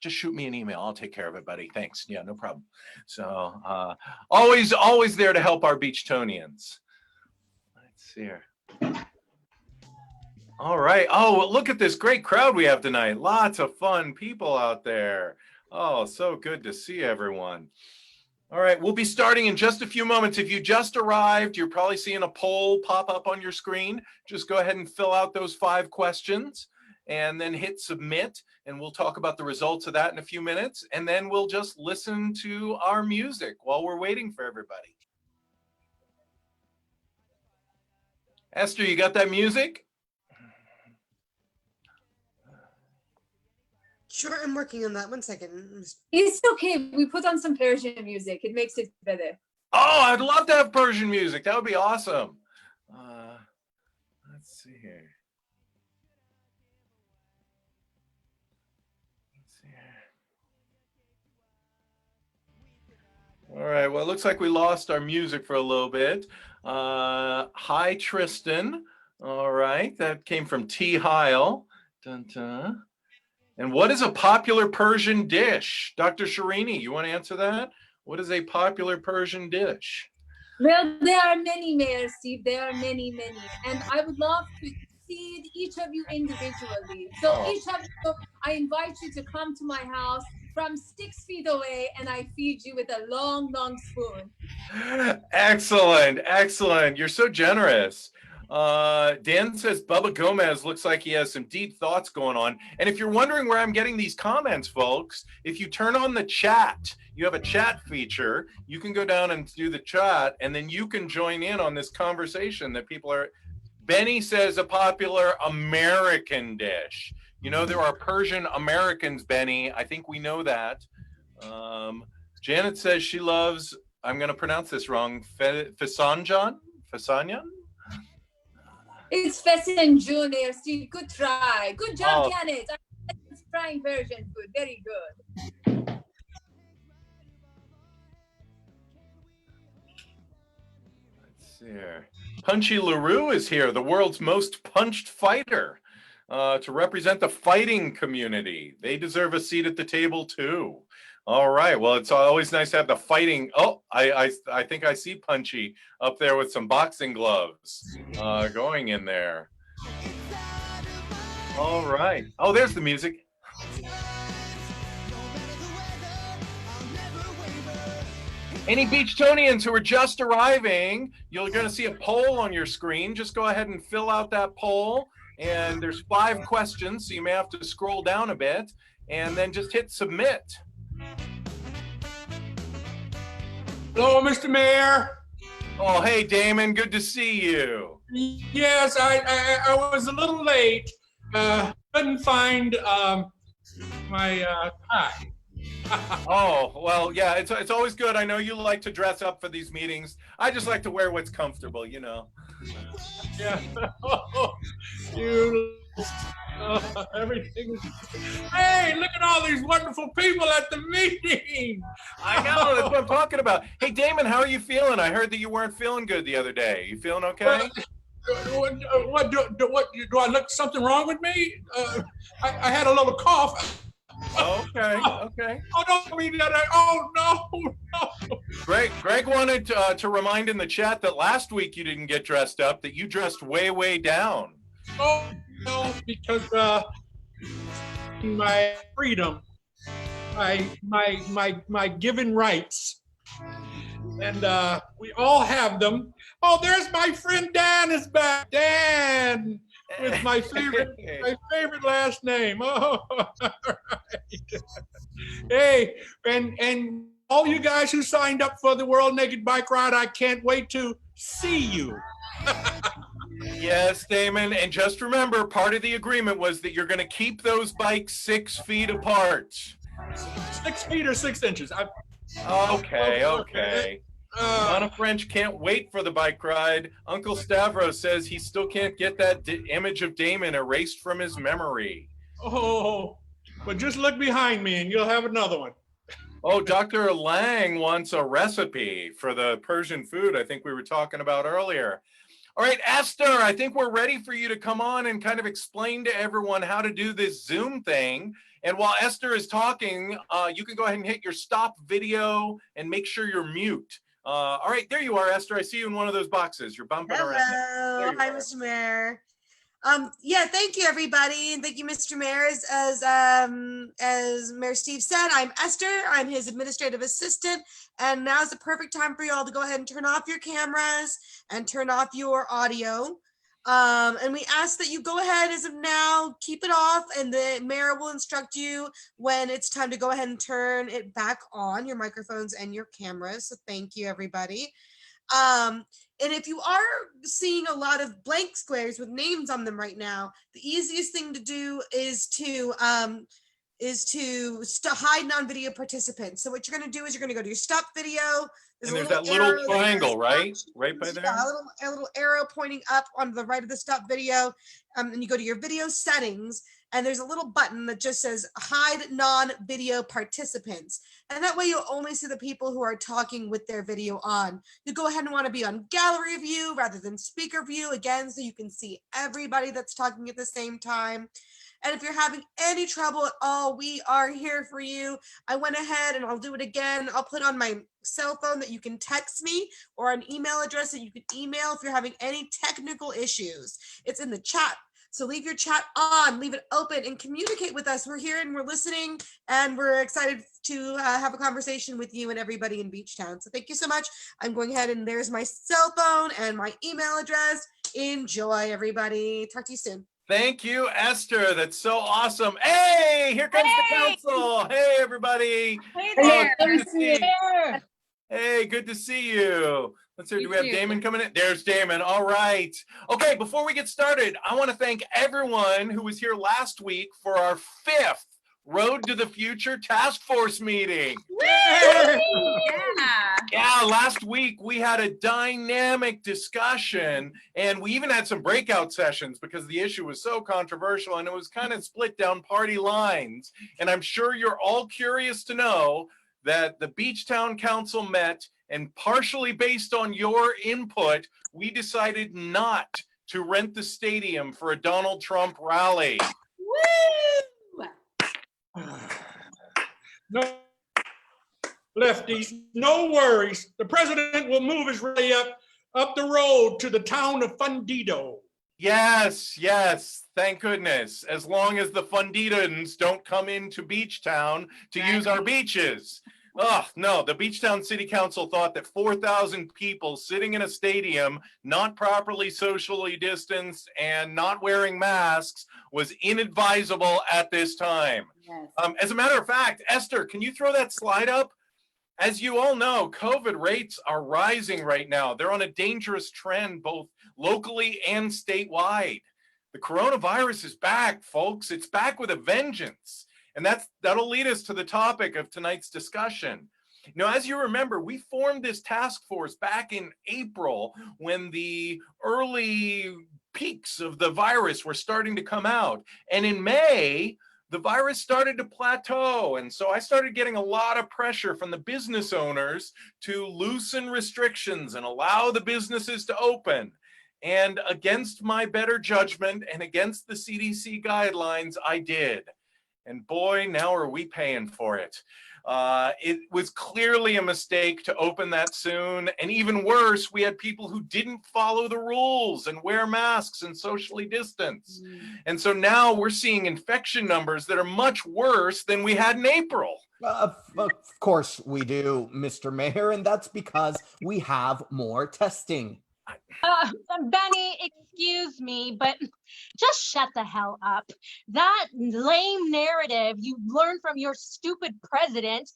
just shoot me an email. I'll take care of it, buddy. Thanks. Yeah, no problem. So always there to help our Beachtonians. Let's see here. All right. Oh, look at this great crowd we have tonight. Lots of fun people out there. Oh, so good to see everyone. All right, we'll be starting in just a few moments. If you just arrived, you're probably seeing a poll pop up on your screen. Just go ahead and fill out those 5 questions and then hit submit, and we'll talk about the results of that in a few minutes. And then we'll just listen to our music while we're waiting for everybody. Esther, you got that music? Sure, I'm working on that. 1 second. It's okay. We put on some Persian music. It makes it better. Oh, I'd love to have Persian music. That would be awesome. Let's see here. All right, well, it looks like we lost our music for a little bit. Hi, Tristan. All right, that came from T. Heil. Dun, dun. And what is a popular Persian dish? Dr. Shirini, you want to answer that? What is a popular Persian dish? Well, there are many, Mayor Steve. There are many, many. And I would love to feed each of you individually. So each of you, I invite you to come to my house from 6 feet away, and I feed you with a long, long spoon. Excellent, excellent. You're so generous. Dan says Bubba Gomez looks like he has some deep thoughts going on. And if you're wondering where I'm getting these comments, folks, if you turn on the chat, you have a chat feature. You can go down and do the chat, and then you can join in on this conversation that people are. Benny says a popular American dish. You know, there are Persian Americans, Benny. I think we know that. Janet says she loves, I'm going to pronounce this wrong, Fasanjan? Fasanyan? It's Fasanjun, Mayor Steve. Good try. Good job, Janet. I'm trying Persian food. Very good. Let's see here. Punchy LaRue is here, the world's most punched fighter, to represent the fighting community. They deserve a seat at the table too. All right, well, it's always nice to have the fighting. Oh, I think I see Punchy up there with some boxing gloves going in there. All right. Oh, there's the music. Any Beachtonians who are just arriving, you're going to see a poll on your screen. Just go ahead and fill out that poll. And there's 5 questions, so you may have to scroll down a bit. And then just hit submit. Hello, Mr. Mayor. Oh, hey, Damon. Good to see you. Yes, I was a little late. Couldn't find my tie. Oh, well, yeah, it's always good. I know you like to dress up for these meetings. I just like to wear what's comfortable, you know. Yeah. Everything. Hey, look at all these wonderful people at the meeting. I know, that's what I'm talking about. Hey, Damon, how are you feeling? I heard that you weren't feeling good the other day. You feeling okay? What do I look something wrong with me? I had a little cough. Okay, okay. Oh, don't mean that. Oh, no. Greg wanted to remind in the chat that last week you didn't get dressed up, that you dressed way, way down. Oh, no, because my freedom, my given rights, and we all have them. Oh, there's my friend Dan is back. Dan, with my favorite last name. Oh, all right. Hey, and all you guys who signed up for the World Naked Bike Ride, I can't wait to see you. Yes, Damon, and just remember, part of the agreement was that you're going to keep those bikes 6 feet apart. 6 feet or 6 inches. Okay. Donna French can't wait for the bike ride. Uncle Stavros says he still can't get that image of Damon erased from his memory. Oh, but just look behind me and you'll have another one. Oh, Dr. Lang wants a recipe for the Persian food I think we were talking about earlier. All right, Esther, I think we're ready for you to come on and kind of explain to everyone how to do this Zoom thing. And while Esther is talking, you can go ahead and hit your stop video and make sure you're mute. All right, there you are, Esther. I see you in one of those boxes. You're bumping around. Hello. Hi, Mr. Mayor. Yeah, thank you, everybody, and thank you, Mr. Mayor. As Mayor Steve said, I'm Esther. I'm his administrative assistant, and now's the perfect time for you all to go ahead and turn off your cameras and turn off your audio. And we ask that you go ahead as of now, keep it off, and the mayor will instruct you when it's time to go ahead and turn it back on, your microphones and your cameras. So thank you, everybody. And if you are seeing a lot of blank squares with names on them right now, the easiest thing to do is to hide non-video participants. So what you're going to do is you're going to go to your stop video. And there's that little triangle, right? Right by there? Yeah, a little arrow pointing up on the right of the stop video. And you go to your video settings, and there's a little button that just says hide non-video participants. And that way you'll only see the people who are talking with their video on. You go ahead and want to be on gallery view rather than speaker view, again, so you can see everybody that's talking at the same time. And if you're having any trouble at all, we are here for you. I went ahead and I'll do it again. I'll put on my cell phone that you can text me, or an email address that you can email if you're having any technical issues. It's in the chat. So leave your chat on, leave it open, and communicate with us. We're here and we're listening, and we're excited to have a conversation with you and everybody in Beachtown. So thank you so much. I'm going ahead, and there's my cell phone and my email address. Enjoy, everybody. Talk to you soon. Thank you, Esther. That's so awesome. Hey, here comes the council. Hey, everybody. Hey Oh, there. good to see you. Hey, good to see you. Let's see, do we have Damon coming in? There's Damon. All right. Okay, before we get started, I want to thank everyone who was here last week for our 5th Road to the Future Task Force meeting. Yeah. Yeah, last week we had a dynamic discussion, and we even had some breakout sessions because the issue was so controversial and it was kind of split down party lines. And I'm sure you're all curious to know that the Beachtown Council met, and partially based on your input, we decided not to rent the stadium for a Donald Trump rally. Woo! No, lefties, no worries. The president will move his rally up the road to the town of Fundido. Yes, yes, thank goodness. As long as the Fundidans don't come into Beachtown to use our beaches. Oh, no, the Beachtown City Council thought that 4,000 people sitting in a stadium, not properly socially distanced and not wearing masks was inadvisable at this time. Yes. As a matter of fact, Esther, can you throw that slide up? As you all know, COVID rates are rising right now. They're on a dangerous trend, both locally and statewide. The coronavirus is back, folks. It's back with a vengeance. And that'll lead us to the topic of tonight's discussion. Now, as you remember, we formed this task force back in April when the early peaks of the virus were starting to come out. And in May, the virus started to plateau. And so I started getting a lot of pressure from the business owners to loosen restrictions and allow the businesses to open. And against my better judgment and against the CDC guidelines, I did. And boy, now are we paying for it. It was clearly a mistake to open that soon. And even worse, we had people who didn't follow the rules and wear masks and socially distance. And so now we're seeing infection numbers that are much worse than we had in April. Of course we do, Mr. Mayor, and that's because we have more testing. Benny, excuse me, but just shut the hell up. That lame narrative you learned from your stupid president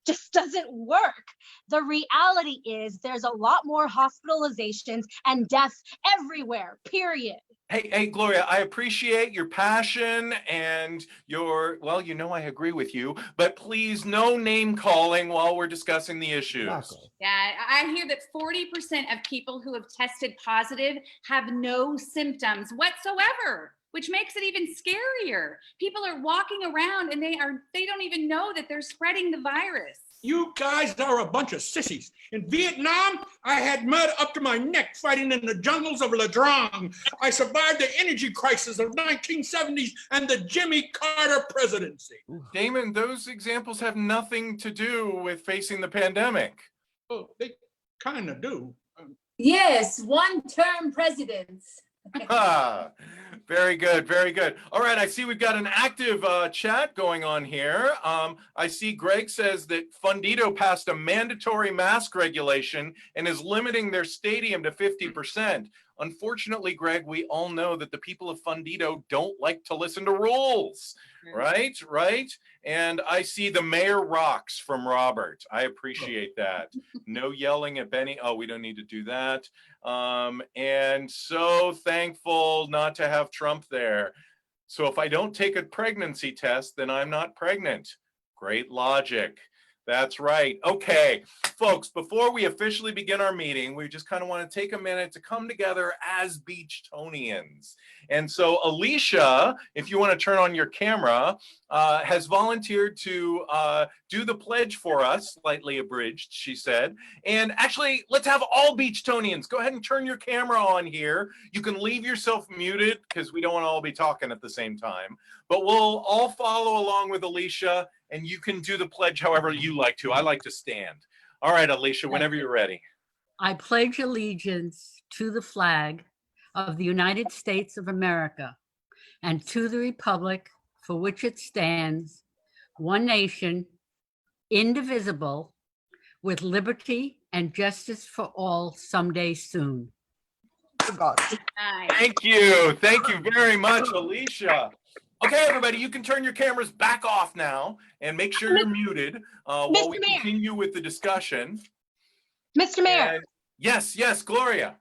just doesn't work. The reality is there's a lot more hospitalizations and deaths everywhere, period. Hey, Gloria, I appreciate your passion and your, well, you know I agree with you, but please no name calling while we're discussing the issues. Exactly. Yeah, I hear that 40% of people who have tested positive have no symptoms whatsoever, which makes it even scarier. People are walking around and they don't even know that they're spreading the virus. You guys are a bunch of sissies. In Vietnam, I had mud up to my neck fighting in the jungles of La Drang. I survived the energy crisis of 1970s and the Jimmy Carter presidency. Damon, those examples have nothing to do with facing the pandemic. Oh, they kind of do. Yes, one-term presidents. Very good, very good. All right, I see we've got an active chat going on here. I see Greg says that Fundito passed a mandatory mask regulation and is limiting their stadium to 50%. Unfortunately, Greg, we all know that the people of Fundito don't like to listen to rules, right? Right? And I see the mayor rocks from Robert. I appreciate that. No yelling at Benny. Oh, we don't need to do that. And so thankful not to have Trump there. So if I don't take a pregnancy test, then I'm not pregnant. Great logic. That's right. Okay, folks, before we officially begin our meeting, we just kind of want to take a minute to come together as Beachtonians. And so Alicia, if you want to turn on your camera, has volunteered to do the pledge for us, slightly abridged, she said. And actually, let's have all Beachtonians. Go ahead and turn your camera on here. You can leave yourself muted because we don't want to all be talking at the same time. But we'll all follow along with Alicia, and you can do the pledge however you like to. I like to stand. All right, Alicia, whenever you're ready. I pledge allegiance to the flag of the United States of America and to the republic for which it stands, one nation, indivisible, with liberty and justice for all someday soon. Thank you. Thank you very much, Alicia. Okay, everybody, you can turn your cameras back off now and make sure you're muted while we continue with the discussion. Mr. Mayor. And yes, Gloria.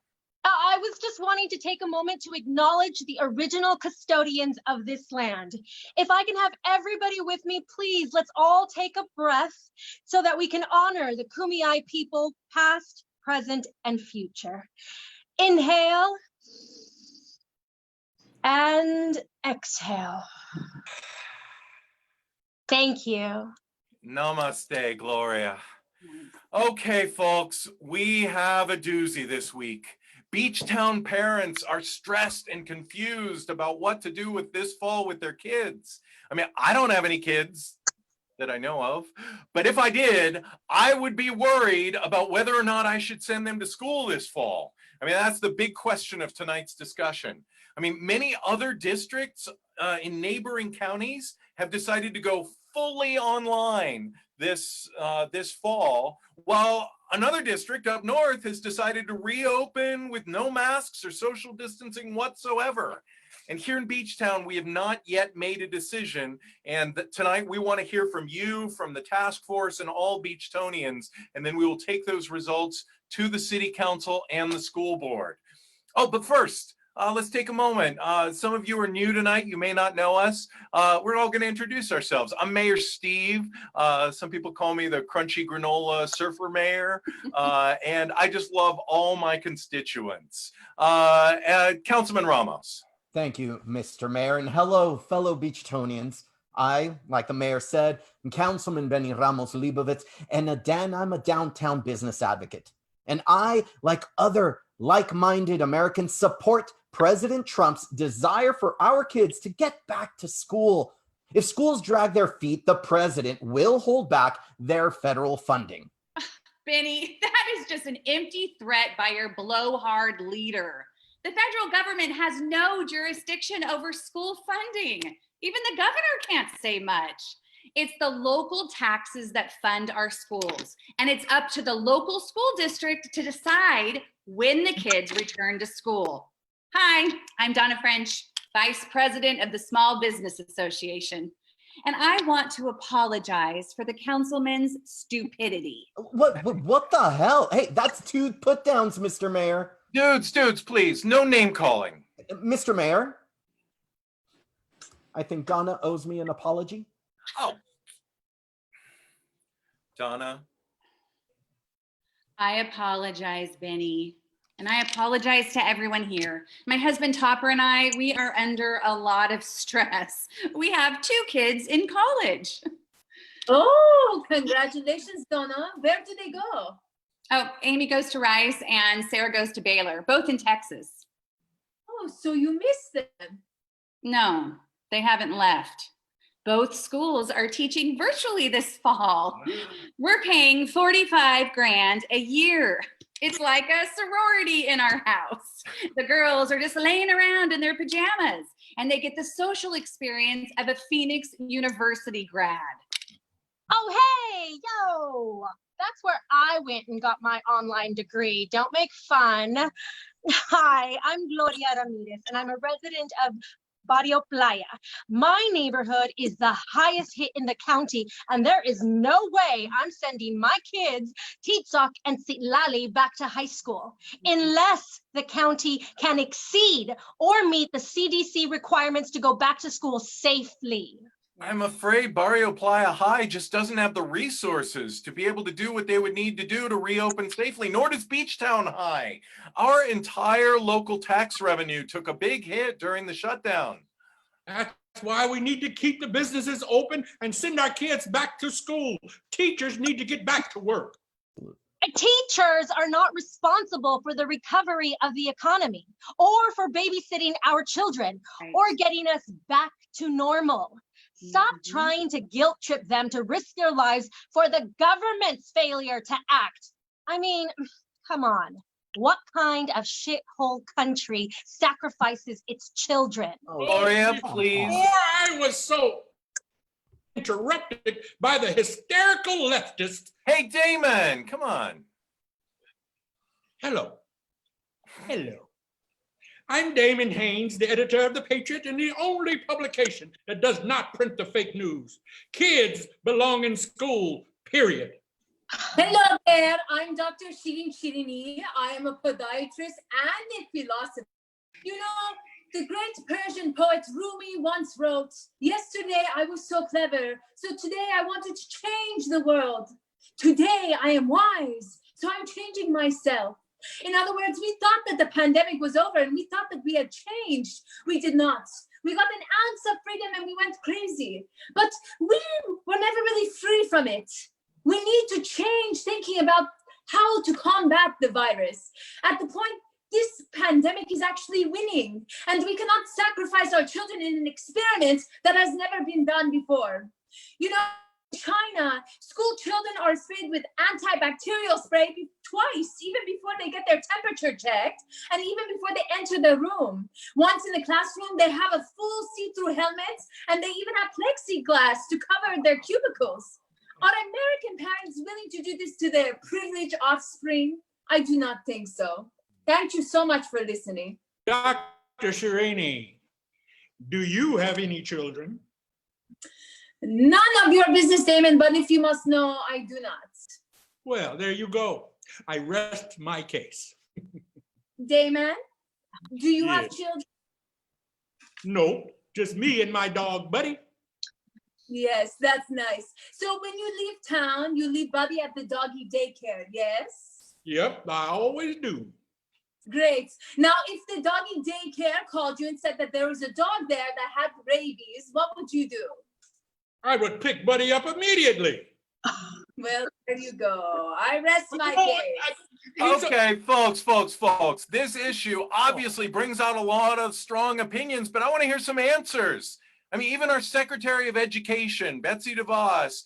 I was just wanting to take a moment to acknowledge the original custodians of this land. If I can have everybody with me, please, let's all take a breath so that we can honor the Kumeyaay people, past, present, and future. Inhale and exhale. Thank you. Namaste, Gloria. Okay, folks, we have a doozy this week. Beachtown parents are stressed and confused about what to do with this fall with their kids. I mean, I don't have any kids that I know of, but if I did, I would be worried about whether or not I should send them to school this fall. I mean, that's the big question of tonight's discussion. I mean, many other districts in neighboring counties have decided to go fully online this fall, while another district up north has decided to reopen with no masks or social distancing whatsoever. And here in Beachtown, we have not yet made a decision. And tonight we want to hear from you, from the task force and all Beachtonians, and then we will take those results to the city council and the school board. Oh, but first, let's take a moment. Some of you are new tonight. You may not know us. We're all going to introduce ourselves. I'm Mayor Steve. Some people call me the crunchy granola surfer mayor. And I just love all my constituents. Councilman Ramos. Thank you, Mr. Mayor, and hello, fellow Beachtonians. I, like the mayor said, am Councilman Benny Ramos Leibovitz, and I'm a downtown business advocate. And I, like other like-minded Americans, support President Trump's desire for our kids to get back to school. If schools drag their feet, the president will hold back their federal funding. Benny, that is just an empty threat by your blowhard leader. The federal government has no jurisdiction over school funding. Even the governor can't say much. It's the local taxes that fund our schools, and it's up to the local school district to decide when the kids return to school. Hi, I'm Donna French, Vice President of the Small Business Association, and I want to apologize for the councilman's stupidity. What the hell? Hey, that's 2 put-downs, Mr. Mayor. Dudes, please, no name calling. Mr. Mayor, I think Donna owes me an apology. Oh. Donna. I apologize, Benny. And I apologize to everyone here. My husband Topper and I, we are under a lot of stress. We have 2 kids in college. Oh, congratulations, Donna. Where do they go? Oh, Amy goes to Rice and Sarah goes to Baylor, both in Texas. Oh, so you missed them. No, they haven't left. Both schools are teaching virtually this fall. We're paying 45 grand a year. It's like a sorority in our house. The girls are just laying around in their pajamas and they get the social experience of a Phoenix University grad. Oh, hey, yo. That's where I went and got my online degree. Don't make fun. Hi, I'm Gloria Ramirez, and I'm a resident of Barrio Playa. My neighborhood is the highest hit in the county, and there is no way I'm sending my kids, Titsok and Sitlali, back to high school unless the county can exceed or meet the CDC requirements to go back to school safely. I'm afraid Barrio Playa High just doesn't have the resources to be able to do what they would need to do to reopen safely, nor does Beachtown High. Our entire local tax revenue took a big hit during the shutdown. That's why we need to keep the businesses open and send our kids back to school. Teachers need to get back to work. Teachers are not responsible for the recovery of the economy or for babysitting our children or getting us back to normal. Stop trying to guilt trip them to risk their lives for the government's failure to act. I mean, come on. What kind of shithole country sacrifices its children? Gloria, please. Before I was so interrupted by the hysterical leftists. Hey, Damon, come on. Hello. Hello. I'm Damon Haynes, the editor of The Patriot and the only publication that does not print the fake news. Kids belong in school, period. Hello there. I'm Dr. Shirin Shirini. I am a podiatrist and a philosopher. You know, the great Persian poet Rumi once wrote, "Yesterday I was so clever, so today I wanted to change the world. Today I am wise, so I'm changing myself." In other words, we thought that the pandemic was over and we thought that we had changed. We did not. We got an ounce of freedom and we went crazy. But we were never really free from it. We need to change thinking about how to combat the virus. At the point, this pandemic is actually winning, and we cannot sacrifice our children in an experiment that has never been done before. You know, in China, school children are sprayed with antibacterial spray twice, even before they get their temperature checked, and even before they enter the room. Once in the classroom, they have a full see-through helmet, and they even have plexiglass to cover their cubicles. Are American parents willing to do this to their privileged offspring? I do not think so. Thank you so much for listening. Dr. Shirini, do you have any children? None of your business, Damon, but if you must know, I do not. Well, there you go. I rest my case. Damon, do you have Yes. children? No, just me and my dog, Buddy. Yes, that's nice. So when you leave town, you leave Buddy at the doggy daycare, yes? Yep, I always do. Great. Now, if the doggy daycare called you and said that there was a dog there that had rabies, what would you do? I would pick Buddy up immediately. Well, there you go. I rest my No, case. he's a- Okay, folks. This issue obviously brings out a lot of strong opinions, but I want to hear some answers. I mean, even our Secretary of Education, Betsy DeVos,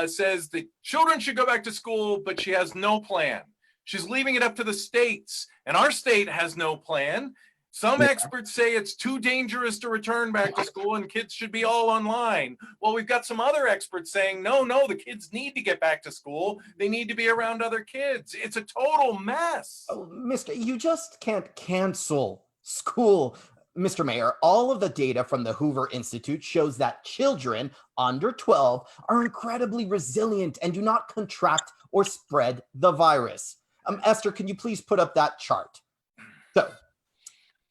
says that children should go back to school, but she has no plan. She's leaving it up to the states, and our state has no plan. Some experts say it's too dangerous to return back to school and kids should be all online. Well, we've got some other experts saying, no, the kids need to get back to school. They need to be around other kids. It's a total mess. Oh, Mister, you just can't cancel school. Mr. Mayor, all of the data from the Hoover Institute shows that children under 12 are incredibly resilient and do not contract or spread the virus. Esther, can you please put up that chart? So,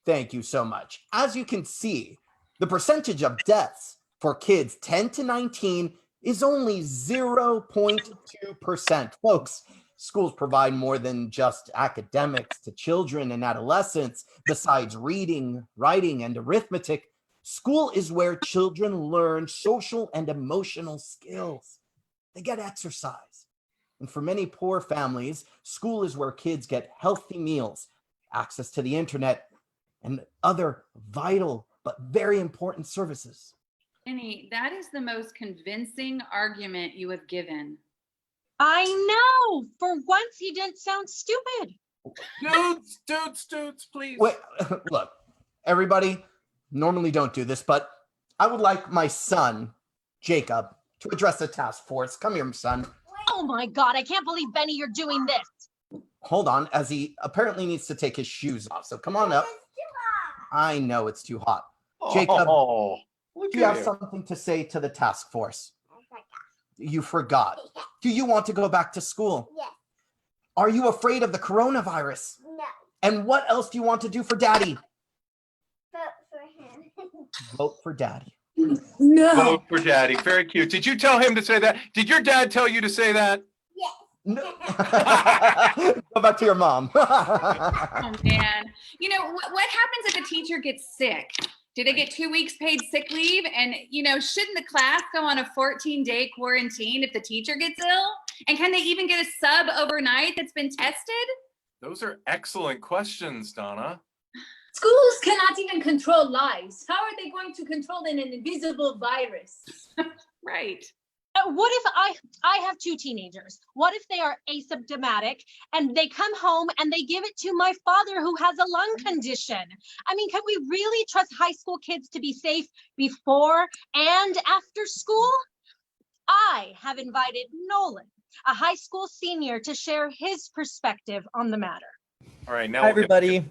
thank you so much. As you can see, the percentage of deaths for kids 10 to 19 is only 0.2%. Folks, schools provide more than just academics to children and adolescents. Besides reading, writing, and arithmetic, school is where children learn social and emotional skills. they get exercise. And for many poor families, school is where kids get healthy meals, access to the internet, and other vital but very important services. Benny, that is the most convincing argument you have given. I know. For once, he didn't sound stupid. Dudes, please. Wait, look, everybody, normally don't do this, but I would like my son, Jacob, to address the task force. Come here, son. Oh my God, I can't believe, Benny, you're doing this. Hold on, as he apparently needs to take his shoes off. So come on up. I know it's too hot. Jacob, Look do you at have you. something to say to the task force? You forgot. Do you want to go back to school? Yes. Are you afraid of the coronavirus? No. And what else do you want to do for Daddy? Vote for him. Vote for Daddy. No. Vote for Daddy. Very cute. Did you tell him to say that? Did your dad tell you to say that? Yes. No. Go back to your mom. Oh man. You know, what happens if a teacher gets sick? Do they get 2 weeks paid sick leave? And, you know, shouldn't the class go on a 14-day quarantine if the teacher gets ill? And can they even get a sub overnight that's been tested? Those are excellent questions, Donna. Schools cannot even control lives. How are they going to control an invisible virus? Right. What if I have 2 teenagers? What if they are asymptomatic and they come home and they give it to my father who has a lung condition? I mean, can we really trust high school kids to be safe before and after school? I have invited Nolan, a high school senior, to share his perspective on the matter. All right, now Hi, we'll get- everybody.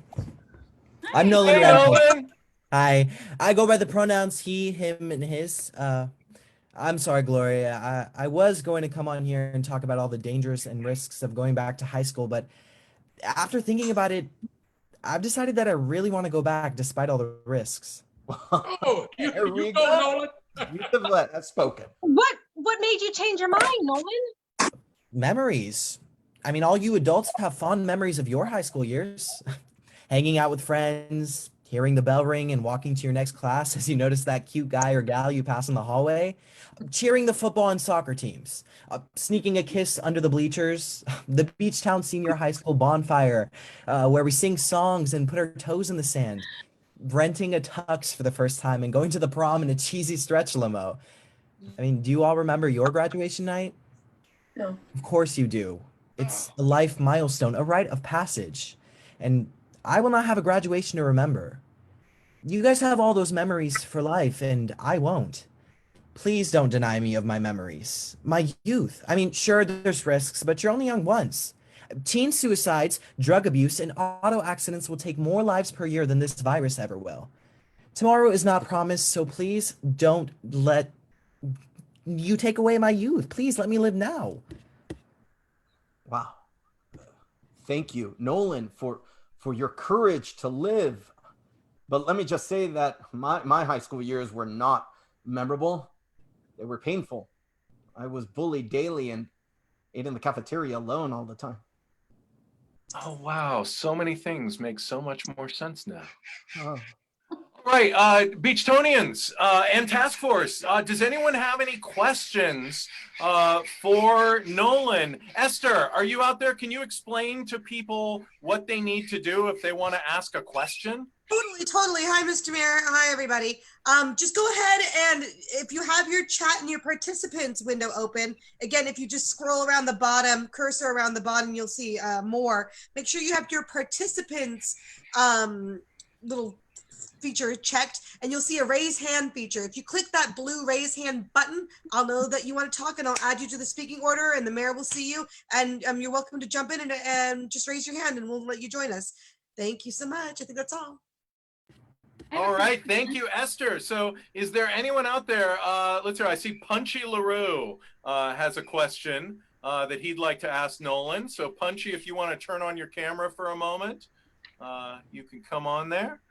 I'm Nolan Hey, Radcliffe. Nolan. Hi. I go by the pronouns he, him, and his. I'm sorry, Gloria. I was going to come on here and talk about all the dangers and risks of going back to high school, but after thinking about it, I've decided that I really want to go back despite all the risks. Oh, you There we go, go. Nolan. Have spoken. What made you change your mind, Nolan? Memories. I mean, all you adults have fond memories of your high school years. Hanging out with friends, hearing the bell ring and walking to your next class as you notice that cute guy or gal you pass in the hallway. Cheering the football and soccer teams. Sneaking a kiss under the bleachers. The Beachtown Senior High School bonfire, where we sing songs and put our toes in the sand. Renting a tux for the first time and going to the prom in a cheesy stretch limo. I mean, do you all remember your graduation night? No. Of course you do. It's a life milestone, a rite of passage. And I will not have a graduation to remember. You guys have all those memories for life, and I won't. Please don't deny me of my memories. My youth. I mean, sure, there's risks, but you're only young once. Teen suicides, drug abuse, and auto accidents will take more lives per year than this virus ever will. Tomorrow is not promised, so please don't let you take away my youth. Please let me live now. Wow. Thank you, Nolan, for your courage to live. But let me just say that my high school years were not memorable. They were painful. I was bullied daily and ate in the cafeteria alone all the time. Oh, wow. So many things make so much more sense now. Oh. All right, Beachtonians and task force, does anyone have any questions for Nolan? Esther, are you out there? Can you explain to people what they need to do if they want to ask a question? Totally. Hi, Mr. Mayor. Hi, everybody. Just go ahead and if you have your chat and your participants window open, again, if you just scroll around the bottom, cursor around the bottom, you'll see more. Make sure you have your participants little feature checked, and you'll see a raise hand feature. If you click that blue raise hand button, I'll know that you want to talk and I'll add you to the speaking order and the mayor will see you, and you're welcome to jump in and just raise your hand and we'll let you join us. Thank you so much. I think that's all. All right, thank you, Esther. So is there anyone out there, let's see, I see Punchy LaRue has a question that he'd like to ask Nolan. So Punchy, if you want to turn on your camera for a moment, you can come on there.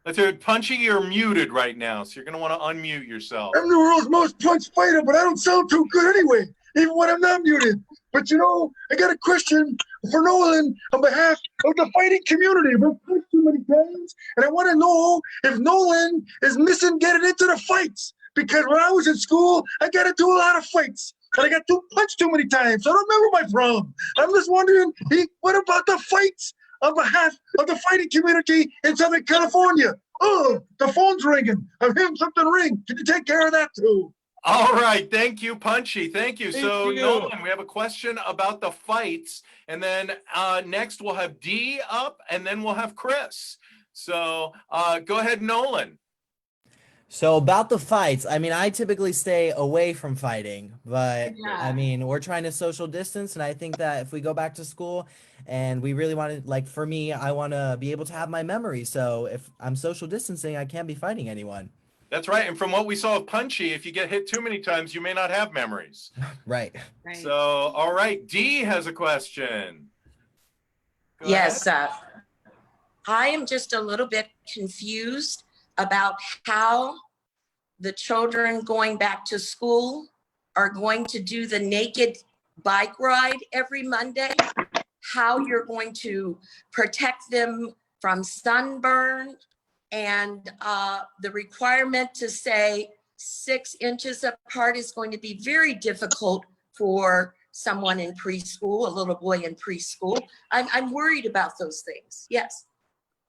Let's hear it. Punchy, you're muted right now, so you're going to want to unmute yourself. I'm the world's most punched fighter, but I don't sound too good anyway, even when I'm not muted. But you know, I got a question for Nolan on behalf of the fighting community. We've punched too many times, and I want to know if Nolan is missing getting into the fights. because when I was in school, I got into a lot of fights. And I got punched too many times. I don't remember my problem. I'm just wondering, what about the fights on behalf of the fighting community in Southern California? Oh, the phone's ringing. I'm hearing something ring. Can you take care of that too? All right, thank you, Punchy. Thank you. Thank So you. Nolan, we have a question about the fights, and then next we'll have Dee up, and then we'll have Chris. So go ahead, Nolan. So about the fights, I mean, I typically stay away from fighting, but Yeah. I mean, we're trying to social distance, and I think that if we go back to school and we really want to, like for me, I want to be able to have my memories. So if I'm social distancing, I can't be fighting anyone. That's right. And from what we saw of Punchy, if you get hit too many times, you may not have memories. Right. Right. So, all right, Dee has a question. Go Yes, ahead. I am just a little bit confused about how the children going back to school are going to do the naked bike ride every Monday, how you're going to protect them from sunburn, and the requirement to say 6 inches apart is going to be very difficult for someone in preschool, a little boy in preschool. I'm worried about those things. Yes.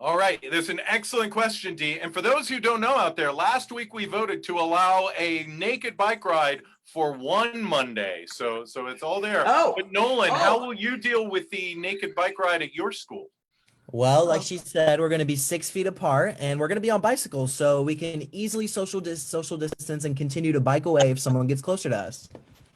All right, there's an excellent question, Dee. And for those who don't know out there, last week we voted to allow a naked bike ride for one Monday. So it's all there. Oh. But Nolan, how will you deal with the naked bike ride at your school? Well, like she said, we're going to be 6 feet apart, and we're going to be on bicycles, so we can easily social distance and continue to bike away if someone gets closer to us.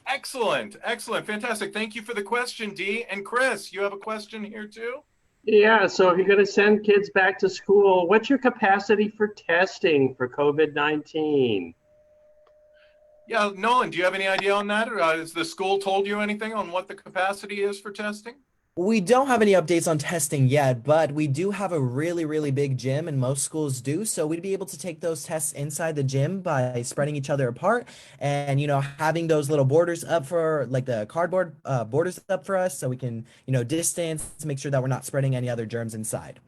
Excellent, excellent, fantastic. Thank you for the question, Dee. And Chris, you have a question here too? Yeah, so if you're going to send kids back to school, what's your capacity for testing for COVID-19? Yeah, Nolan, do you have any idea on that? Or has the school told you anything on what the capacity is for testing? We don't have any updates on testing yet, but we do have a really, really big gym, and most schools do. So we'd be able to take those tests inside the gym by spreading each other apart and, having those little borders up for like the cardboard borders up for us so we can, distance to make sure that we're not spreading any other germs inside.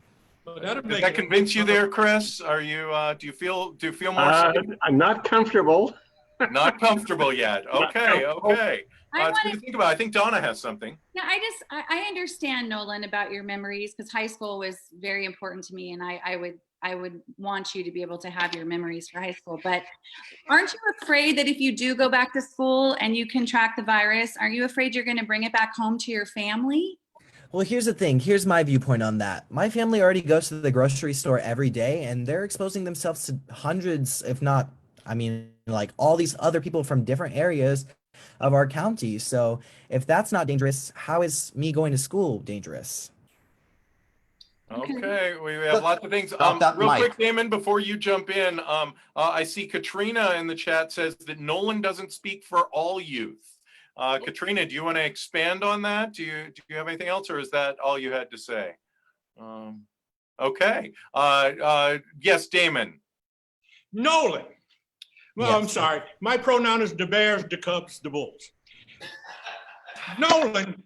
Does that convince you there, Chris? Are you, do you feel more safe? I'm not comfortable. Not comfortable yet. Okay, okay. It's good to think about. I think Donna has something. Yeah, I understand, Nolan, about your memories, because high school was very important to me, and I would want you to be able to have your memories for high school. But aren't you afraid that if you do go back to school and you contract the virus, aren't you afraid you're going to bring it back home to your family? Well, here's the thing. Here's my viewpoint on that. My family already goes to the grocery store every day, and they're exposing themselves to hundreds, if not, like all these other people from different areas of our county. So if that's not dangerous, how is me going to school dangerous? Okay, we have lots of things. Real quick, Damon, before you jump in, I see Katrina in the chat says that Nolan doesn't speak for all youth. Katrina, do you want to expand on that? Do you have anything else, or is that all you had to say? Okay. Yes, Damon. Nolan. Well, Yes. I'm sorry. My pronoun is the Bears, the Cubs, the Bulls. Nolan,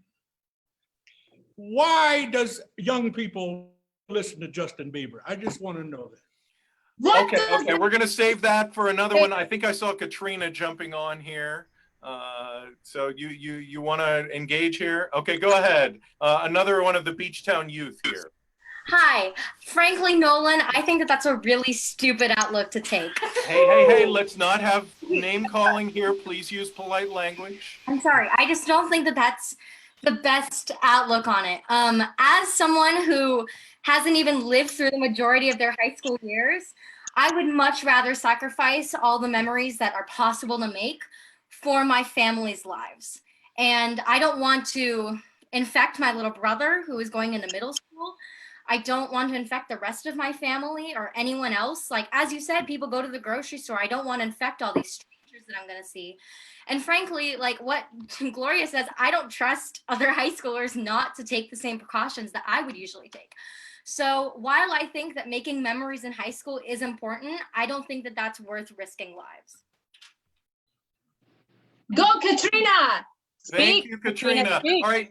why does young people listen to Justin Bieber? I just want to know that. Okay, we're gonna save that for another one. I think I saw Katrina jumping on here. So you want to engage here? Okay, go ahead. Another one of the Beachtown youth here. Hi, frankly, Nolan, I think that that's a really stupid outlook to take. Hey, let's not have name calling here. Please use polite language. I'm sorry, I just don't think that that's the best outlook on it. As someone who hasn't even lived through the majority of their high school years, I would much rather sacrifice all the memories that are possible to make for my family's lives. And I don't want to infect my little brother who is going into middle school. I don't want to infect the rest of my family or anyone else. Like, as you said, people go to the grocery store. I don't want to infect all these strangers that I'm going to see. And frankly, like what Gloria says, I don't trust other high schoolers not to take the same precautions that I would usually take. So while I think that making memories in high school is important, I don't think that that's worth risking lives. Go, Katrina! Thank you, Katrina. All right,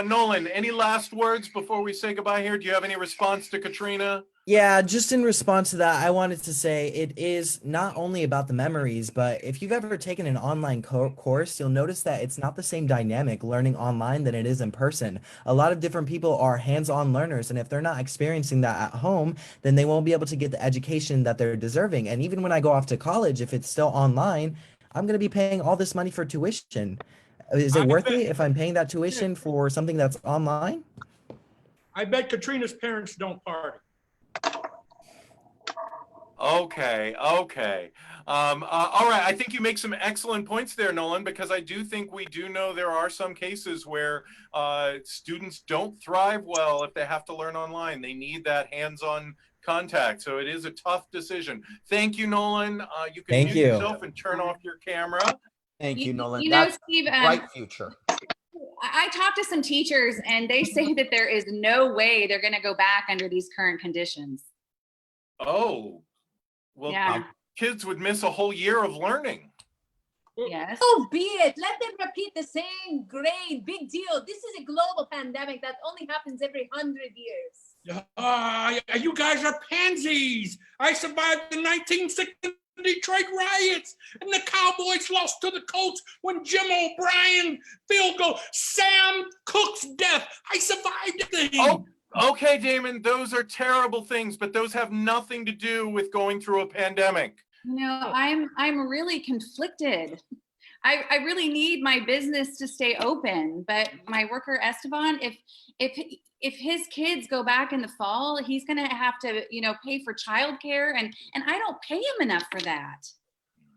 Nolan, any last words before we say goodbye here? Do you have any response to Katrina? Yeah, just in response to that, I wanted to say it is not only about the memories, but if you've ever taken an online course, you'll notice that it's not the same dynamic learning online than it is in person. A lot of different people are hands-on learners, and if they're not experiencing that at home, then they won't be able to get the education that they're deserving. And even when I go off to college, if it's still online, I'm going to be paying all this money for tuition. Is it I worth bet, it if I'm paying that tuition for something that's online? I bet Katrina's parents don't party. Okay, okay. All right, I think you make some excellent points there, Nolan, because I do think we do know there are some cases where students don't thrive well if they have to learn online. They need that hands-on contact, so it is a tough decision. Thank you, Nolan. You can Thank mute you. yourself and turn off your camera. Thank you, Nolan. You know, That's Steve, bright future. I talked to some teachers and they say that there is no way they're going to go back under these current conditions. Oh, well, Yeah. kids would miss a whole year of learning. Yes. Oh, be it. Let them repeat the same grade. Big deal. This is a global pandemic that only happens every 100 years. You guys are pansies. I survived the 1960 Detroit riots, and the Cowboys lost to the Colts when Jim O'Brien field goal, Sam Cooke's death. I survived everything. Oh, okay, Damon, those are terrible things, but those have nothing to do with going through a pandemic. No, I'm really conflicted. I really need my business to stay open, but my worker Esteban, if his kids go back in the fall, he's going to have to, pay for childcare, and I don't pay him enough for that.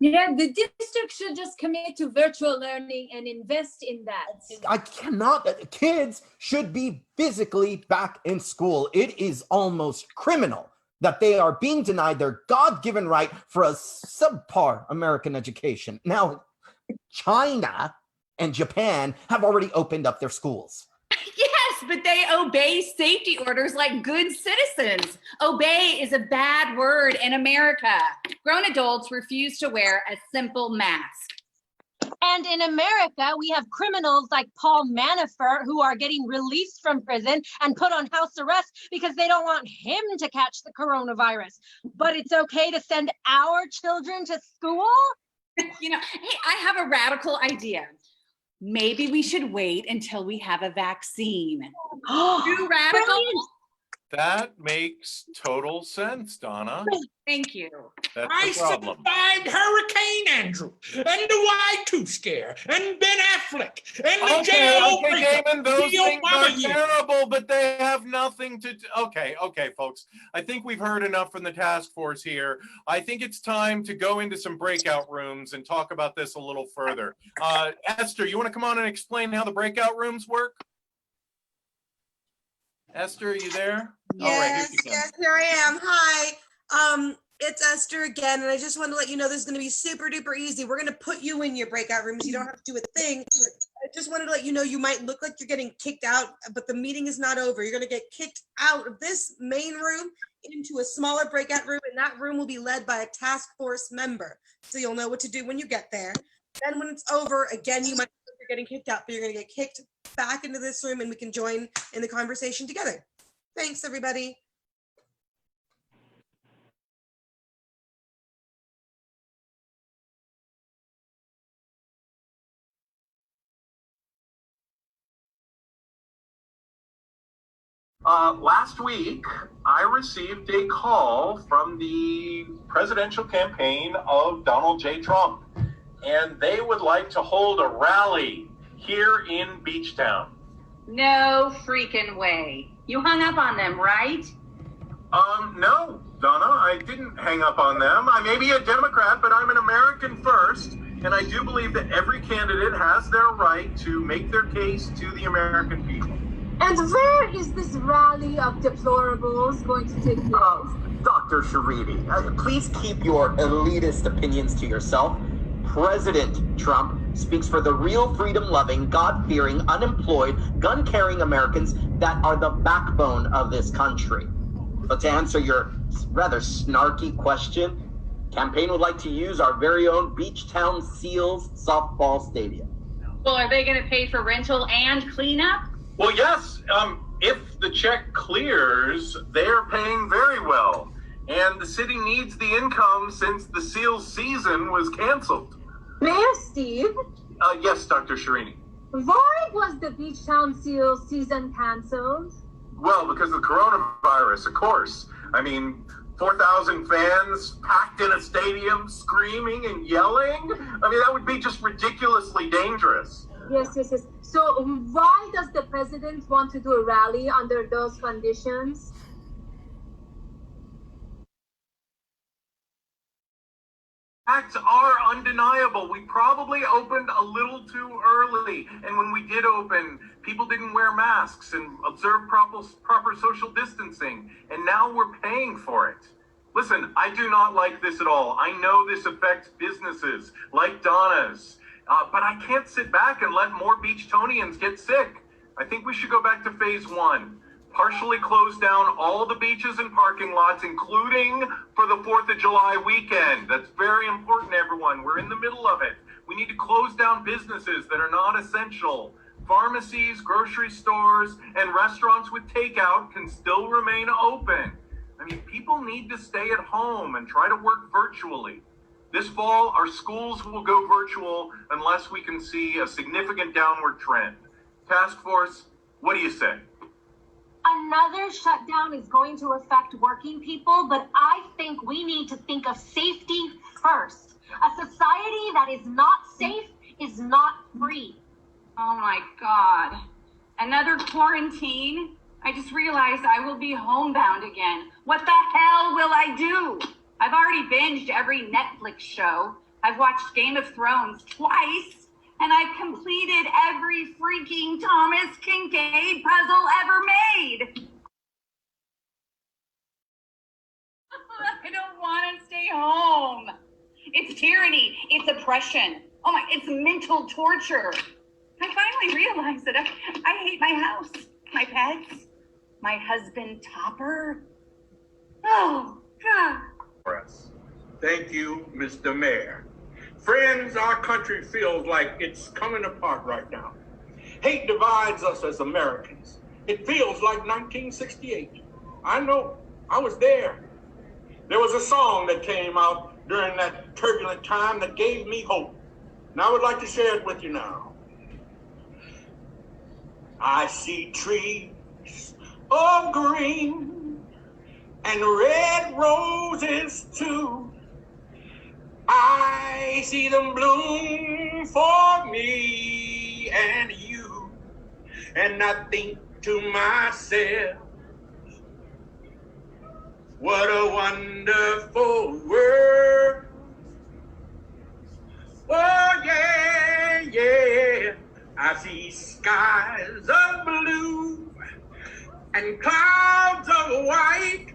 Yeah, the district should just commit to virtual learning and invest in that. I cannot. Kids should be physically back in school. It is almost criminal that they are being denied their God-given right for a subpar American education. Now, China and Japan have already opened up their schools. Yes, but they obey safety orders like good citizens. Obey is a bad word in America. Grown adults refuse to wear a simple mask. And in America, we have criminals like Paul Manafort who are getting released from prison and put on house arrest because they don't want him to catch the coronavirus. But it's okay to send our children to school? Hey, I have a radical idea. Maybe we should wait until we have a vaccine. Too radical? Brilliant. That makes total sense, Donna. Thank you. That's I the problem. survived Hurricane Andrew and the Y2 scare and Ben Affleck and the jail. Okay, Damon, those the things are Obama year. terrible, but they have nothing to do. Okay, folks. I think we've heard enough from the task force here. I think it's time to go into some breakout rooms and talk about this a little further. Esther, you want to come on and explain how the breakout rooms work? Esther, are you there? Yes, All right, here you go. yes, here I am. Hi. It's Esther again, and I just want to let you know this is going to be super duper easy. We're going to put you in your breakout rooms. You don't have to do a thing. I just wanted to let you know you might look like you're getting kicked out, but the meeting is not over. You're going to get kicked out of this main room into a smaller breakout room, and that room will be led by a task force member. So you'll know what to do when you get there. Then when it's over, again, you might think you're getting kicked out, but you're going to get kicked back into this room, and we can join in the conversation together. Thanks, everybody. Last week, I received a call from the presidential campaign of Donald J. Trump, and they would like to hold a rally here in Beachtown. No freaking way. You hung up on them, right? No, Donna, I didn't hang up on them. I may be a Democrat, but I'm an American first, and I do believe that every candidate has their right to make their case to the American people. And where is this rally of deplorables going to take place? Dr. Sharidi, please keep your elitist opinions to yourself. President Trump speaks for the real freedom-loving, God-fearing, unemployed, gun-carrying Americans that are the backbone of this country. But to answer your rather snarky question, campaign would like to use our very own Beachtown Seals softball stadium. Well, are they going to pay for rental and cleanup? Well, yes. if the check clears, they're paying very well. And the city needs the income since the SEALs season was canceled. Mayor Steve, Yes, Dr. Shirini. why was the Beachtown SEALs season canceled? Well, because of the coronavirus, of course. I mean, 4,000 fans packed in a stadium screaming and yelling. I mean, that would be just ridiculously dangerous. Yes. So why does the president want to do a rally under those conditions? Facts are undeniable. We probably opened a little too early. And when we did open, people didn't wear masks and observe proper social distancing. And now we're paying for it. Listen, I do not like this at all. I know this affects businesses like Donna's. But I can't sit back and let more Beachtonians get sick. I think we should go back to phase one. Partially close down all the beaches and parking lots, including for the 4th of July weekend. That's very important, everyone. We're in the middle of it. We need to close down businesses that are not essential. Pharmacies, grocery stores, and restaurants with takeout can still remain open. I mean, people need to stay at home and try to work virtually. This fall, our schools will go virtual unless we can see a significant downward trend. Task Force, what do you say? Another shutdown is going to affect working people, but I think we need to think of safety first. A society that is not safe is not free. Oh my God. Another quarantine? I just realized I will be homebound again. What the hell will I do? I've already binged every Netflix show. I've watched Game of Thrones twice. And I've completed every freaking Thomas Kincaid puzzle ever made. I don't want to stay home. It's tyranny. It's oppression. Oh my, it's mental torture. I finally realized that I hate my house, my pets, my husband Topper. Oh, God. Thank you, Mr. Mayor. Friends, our country feels like it's coming apart right now. Hate divides us as Americans. It feels like 1968. I know, I was there. There was a song that came out during that turbulent time that gave me hope. And I would like to share it with you now. I see trees of green and red roses too. I see them bloom for me and you, and I think to myself, what a wonderful world. Oh yeah, I see skies of blue and clouds of white,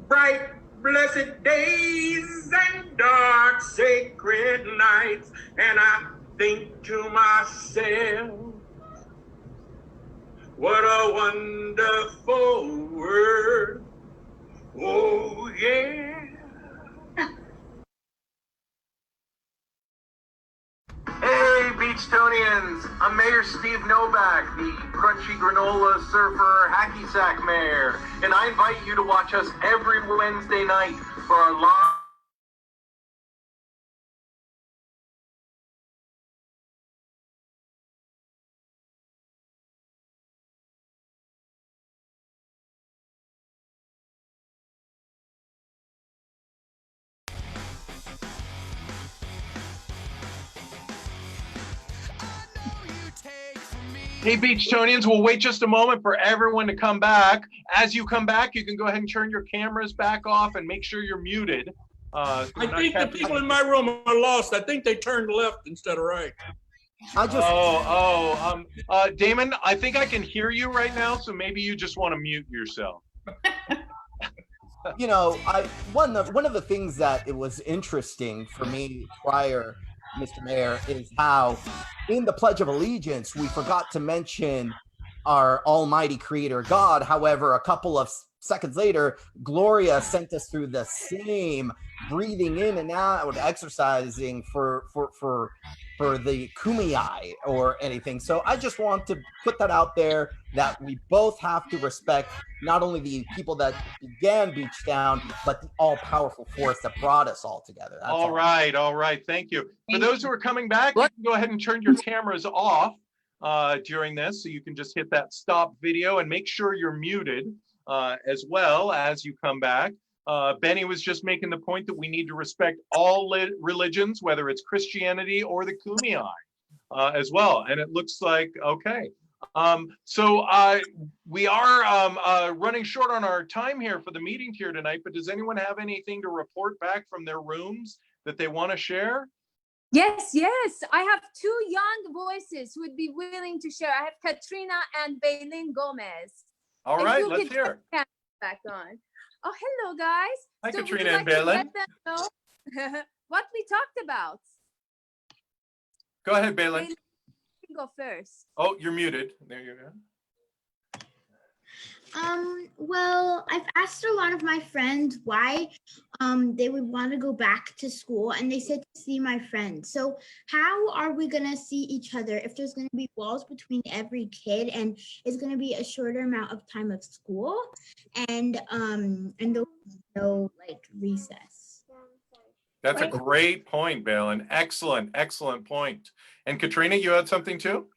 bright blessed days and dark sacred nights, and I think to myself, what a wonderful world. Oh yeah. Hey, Beachtonians! I'm Mayor Steve Novak, the crunchy granola surfer hacky sack mayor, and I invite you to watch us every Wednesday night for our live. Hey, Beachtonians, we'll wait just a moment for everyone to come back. As you come back, you can go ahead and turn your cameras back off and make sure you're muted. I think the people in my room are lost. I think they turned left instead of right. Damon, I think I can hear you right now, so maybe you just want to mute yourself. You know, one of the things that it was interesting for me prior, Mr. Mayor, is how in the Pledge of Allegiance we forgot to mention our almighty creator God. However, a couple of seconds later, Gloria sent us through the same breathing in and out, exercising for for the kumiai or anything. So I just want to put that out there, that we both have to respect not only the people that began Beachtown, but the all-powerful force that brought us all together. That's All right. Thank you. For those who are coming back, you can go ahead and turn your cameras off during this, so you can just hit that stop video and make sure you're muted as well as you come back. Benny was just making the point that we need to respect all religions, whether it's Christianity or the Kumeyaay as well. And it looks like, okay. We are running short on our time here for the meeting here tonight, but does anyone have anything to report back from their rooms that they want to share? Yes. I have two young voices who would be willing to share. I have Katrina and Bailyn Gomez. All right, let's hear it. Back on. Oh, hello, guys. Hi, so Katrina would you and like Bailyn. to let them know what we talked about? Go ahead, Bailyn. Go first. Oh, you're muted. There you go. Well, I've asked a lot of my friends why they would want to go back to school, and they said to see my friends. So how are we going to see each other if there's going to be walls between every kid, and it's going to be a shorter amount of time of school, and there's no like recess? That's a great point, Bailyn. Excellent point. And Katrina, you had something too?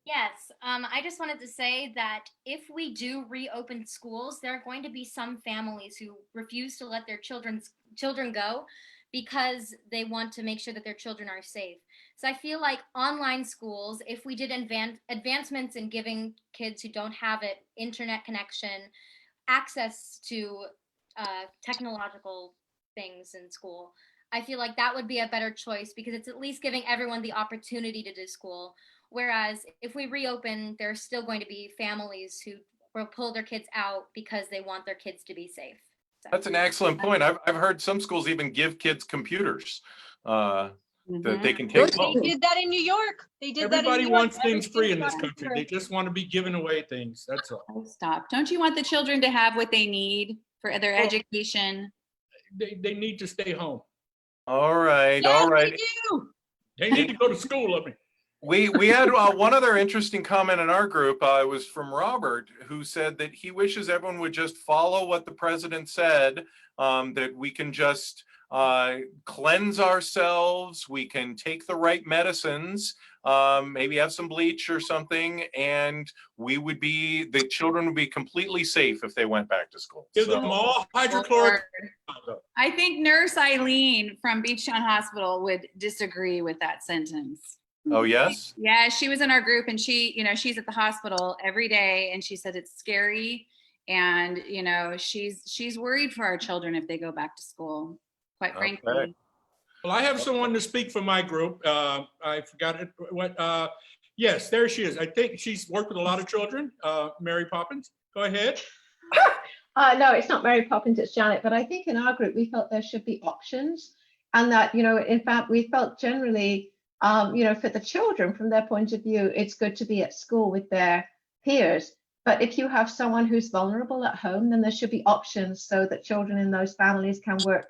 Yes, I just wanted to say that if we do reopen schools, there are going to be some families who refuse to let their children go because they want to make sure that their children are safe. So I feel like online schools, if we did advancements in giving kids who don't have it internet connection, access to technological things in school, I feel like that would be a better choice because it's at least giving everyone the opportunity to do school. Whereas if we reopen, there's still going to be families who will pull their kids out because they want their kids to be safe. So. That's an excellent point. I've heard some schools even give kids computers that they can take home. They did that in New York. Everybody wants things free in this country. They just want to be giving away things. That's all. Oh, stop. Don't you want the children to have what they need for their education? They need to stay home. All right. They do. They need to go to school. We had one other interesting comment in our group. It was from Robert, who said that he wishes everyone would just follow what the president said, that we can just cleanse ourselves, we can take the right medicines, maybe have some bleach or something, and the children would be completely safe if they went back to school. Give them all hydrochloric. I think Nurse Eileen from Beachtown Hospital would disagree with that sentence. Oh, yes? Yeah, she was in our group, and she's at the hospital every day, and she said it's scary, and she's worried for our children if they go back to school, quite frankly. Okay. Well, I have someone to speak for my group. I forgot it. Yes, there she is. I think she's worked with a lot of children. Mary Poppins, go ahead. No, it's not Mary Poppins, it's Janet. But I think in our group, we felt there should be options, and that, in fact, we felt generally, for the children, from their point of view, it's good to be at school with their peers. But if you have someone who's vulnerable at home, then there should be options so that children in those families can work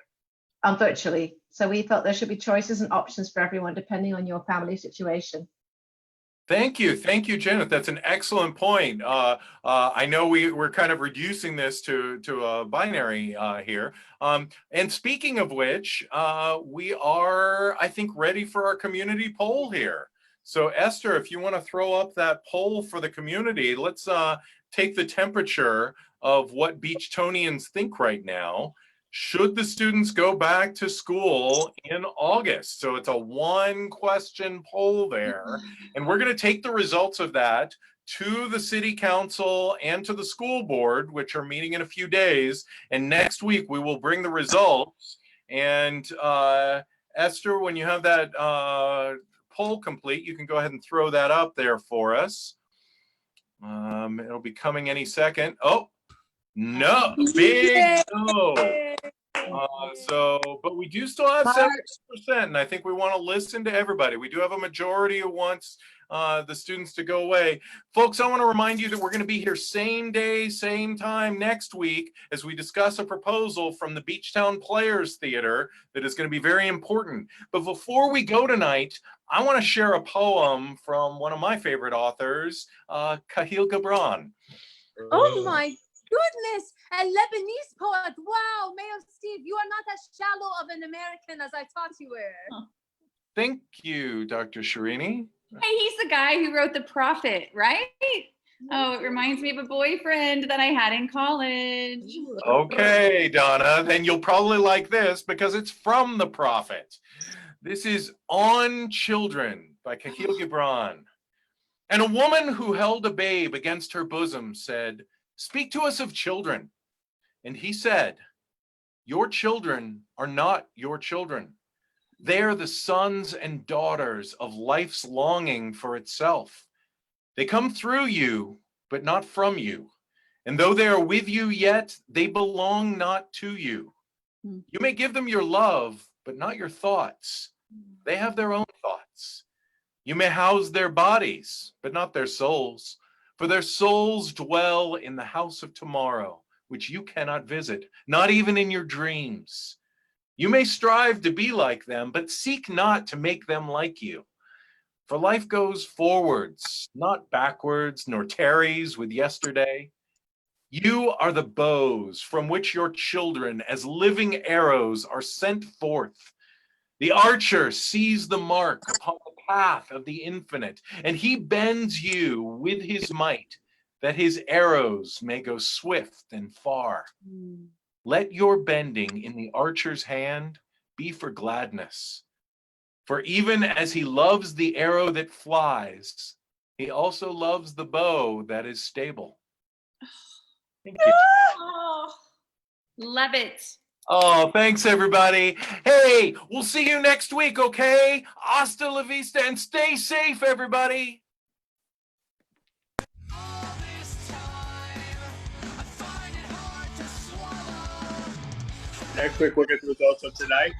virtually. So we felt there should be choices and options for everyone, depending on your situation. Thank you, Janet. That's an excellent point. I know we're kind of reducing this to a binary here. And speaking of which, we are, I think, ready for our community poll here. So Esther, if you want to throw up that poll for the community, let's take the temperature of what Beachtonians think right now. Should the students go back to school in August? So it's a 1-question poll there. And we're going to take the results of that to the city council and to the school board, which are meeting in a few days. And next week, we will bring the results. And Esther, when you have that poll complete, you can go ahead and throw that up there for us. It'll be coming any second. Oh, no, big no. But we do still have 70%, and I think we want to listen to everybody. We do have a majority who wants the students to go away. Folks, I want to remind you that we're going to be here same day, same time next week as we discuss a proposal from the Beachtown Players Theater that is going to be very important. But before we go tonight, I want to share a poem from one of my favorite authors, Khalil Gibran. Oh my goodness, a Lebanese poet. Wow, Mayor Steve, you are not as shallow of an American as I thought you were. Thank you, Dr. Shirini. Hey, he's the guy who wrote The Prophet, right? Oh, it reminds me of a boyfriend that I had in college. Okay, Donna, then you'll probably like this because it's from The Prophet. This is On Children by Khalil Gibran. And a woman who held a babe against her bosom said, "Speak to us of children." And he said, "Your children are not your children. They are the sons and daughters of life's longing for itself. They come through you, but not from you. And though they are with you yet, they belong not to you. You may give them your love, but not your thoughts. They have their own thoughts. You may house their bodies, but not their souls. For their souls dwell in the house of tomorrow, which you cannot visit, not even in your dreams. You may strive to be like them, but seek not to make them like you. For life goes forwards, not backwards, nor tarries with yesterday. You are the bows from which your children, as living arrows, are sent forth. The archer sees the mark upon the path of the infinite, and he bends you with his might, that his arrows may go swift and far. Let your bending in the archer's hand be for gladness. For even as he loves the arrow that flies, he also loves the bow that is stable. Thank you. Oh, love it. Oh, thanks everybody. Hey, we'll see you next week, okay? Hasta la vista and stay safe, everybody. A quick look at the results of tonight.